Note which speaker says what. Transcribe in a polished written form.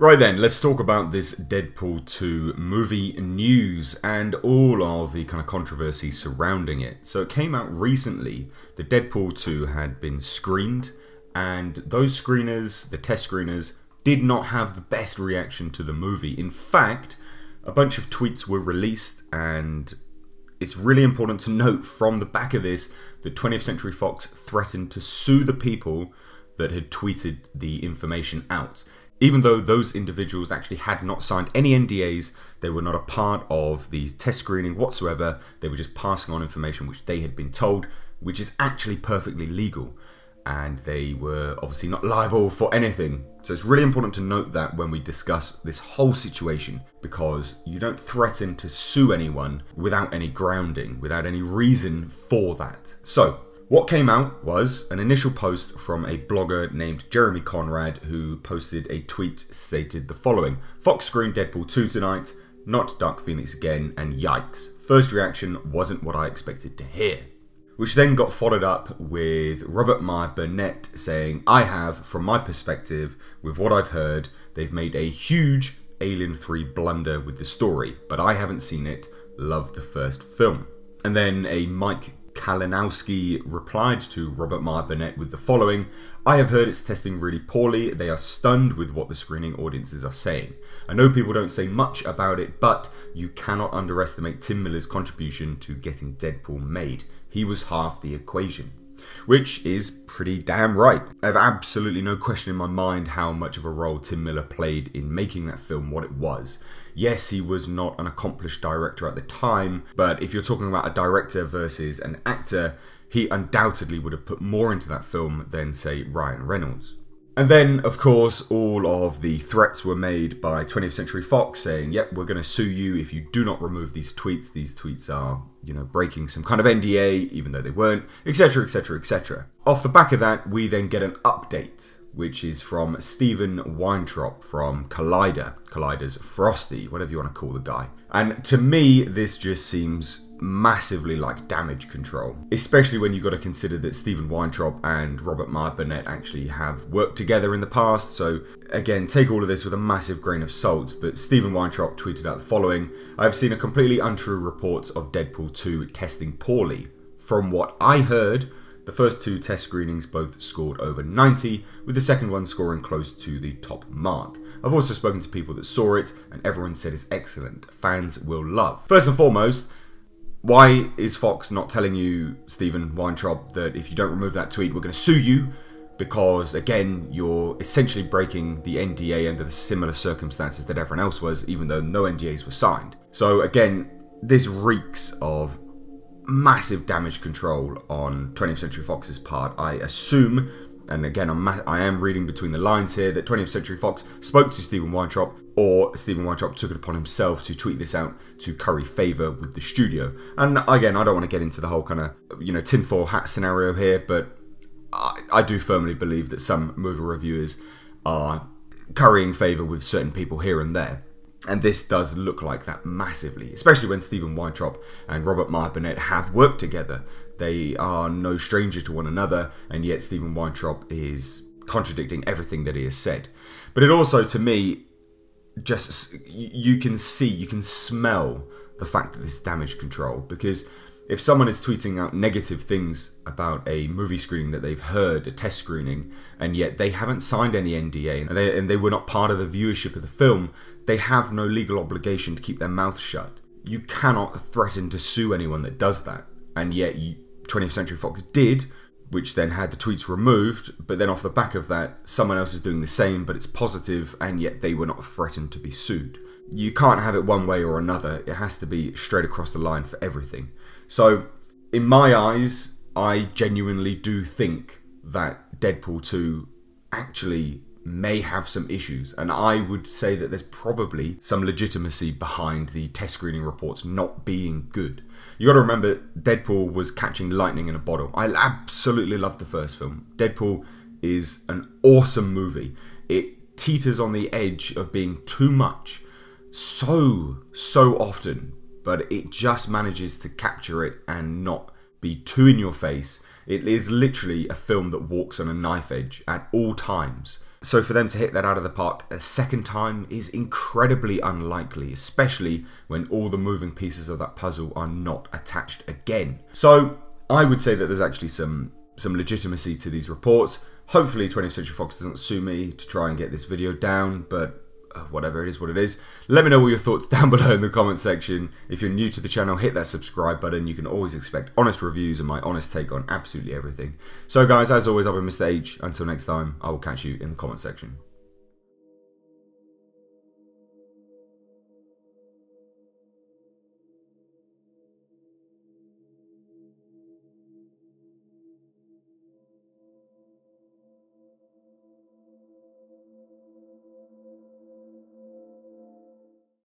Speaker 1: Right then, let's talk about this Deadpool 2 movie news and all of the kind of controversy surrounding it. So it came out recently that Deadpool 2 had been screened, and those screeners, the test screeners, did not have the best reaction to the movie. In fact, a bunch of tweets were released, and it's really important to note from the back of this that 20th Century Fox threatened to sue the people that had tweeted the information out. Even though those individuals actually had not signed any NDAs, they were not a part of the test screening whatsoever. They were just passing on information which they had been told, which is actually perfectly legal. And they were obviously not liable for anything. So it's really important to note that when we discuss this whole situation, because you don't threaten to sue anyone without any grounding, without any reason for that. So what came out was an initial post from a blogger named Jeremy Conrad, who posted a tweet stated the following: "Fox screened Deadpool 2 tonight, not Dark Phoenix again, and yikes. First reaction wasn't what I expected to hear." Which then got followed up with Robert Meyer Burnett saying, "I have, from my perspective, with what I've heard, they've made a huge Alien 3 blunder with the story, but I haven't seen it. Love the first film." And then a Mike Kalinowski replied to Robert Meyer Burnett with the following: "I have heard it's testing really poorly. They are stunned with what the screening audiences are saying. I know people don't say much about it, but you cannot underestimate Tim Miller's contribution to getting Deadpool made. He was half the equation." Which is pretty damn right. I have absolutely no question in my mind how much of a role Tim Miller played in making that film what it was. Yes, he was not an accomplished director at the time, but if you're talking about a director versus an actor, he undoubtedly would have put more into that film than, say, Ryan Reynolds. And then, of course, all of the threats were made by 20th Century Fox saying, "Yep, we're going to sue you if you do not remove these tweets. These tweets are, breaking some kind of NDA, even though they weren't," etc, etc, etc. Off the back of that, we then get an update, which is from Stephen Weintraub from Collider's Frosty, whatever you want to call the guy. And to me, this just seems massively like damage control, especially when you've got to consider that Stephen Weintraub and Robert Meyer Burnett actually have worked together in the past. So again, take all of this with a massive grain of salt, but Stephen Weintraub tweeted out the following: "I have seen a completely untrue reports of Deadpool 2 testing poorly. From what I heard, the first two test screenings both scored over 90, with the second one scoring close to the top mark. I've also spoken to people that saw it, and everyone said it's excellent. Fans will love." First and foremost, why is Fox not telling you, Stephen Weintraub, that if you don't remove that tweet, we're going to sue you? Because, again, you're essentially breaking the NDA under the similar circumstances that everyone else was, even though no NDAs were signed. So, again, this reeks of massive damage control on 20th Century Fox's part. I assume, and again, I am reading between the lines here, that 20th Century Fox spoke to Stephen Weintraub, or Stephen Weintraub took it upon himself to tweet this out to curry favour with the studio. And again, I don't want to get into the whole kind of, tinfoil hat scenario here, but I do firmly believe that some movie reviewers are currying favour with certain people here and there. And this does look like that massively, especially when Stephen Weintraub and Robert Meyer Burnett have worked together. They are no stranger to one another, and yet Stephen Weintraub is contradicting everything that he has said. But it also, to me, just, you can smell the fact that this is damage control, because if someone is tweeting out negative things about a movie screening that they've heard, a test screening, and yet they haven't signed any NDA, and they were not part of the viewership of the film, they have no legal obligation to keep their mouth shut. You cannot threaten to sue anyone that does that, and yet 20th Century Fox did, which then had the tweets removed, but then off the back of that, someone else is doing the same, but it's positive, and yet they were not threatened to be sued. You can't have it one way or another. It has to be straight across the line for everything. So, in my eyes, I genuinely do think that Deadpool 2 actually may have some issues, and I would say that there's probably some legitimacy behind the test screening reports not being good. You got to remember, Deadpool was catching lightning in a bottle. I absolutely love the first film. Deadpool is an awesome movie. It teeters on the edge of being too much so often, but it just manages to capture it and not be too in your face. It is literally a film that walks on a knife edge at all times. So for them to hit that out of the park a second time is incredibly unlikely, especially when all the moving pieces of that puzzle are not attached again. So I would say that there's actually some legitimacy to these reports. Hopefully 20th Century Fox doesn't sue me to try and get this video down, but whatever, it is what it is. Let me know what your thoughts down below in the comment section. If you're new to the channel, hit that subscribe button. You can always expect honest reviews and my honest take on absolutely everything. So guys, as always, I've been Mr. H. Until next time, I will catch you in the comment section.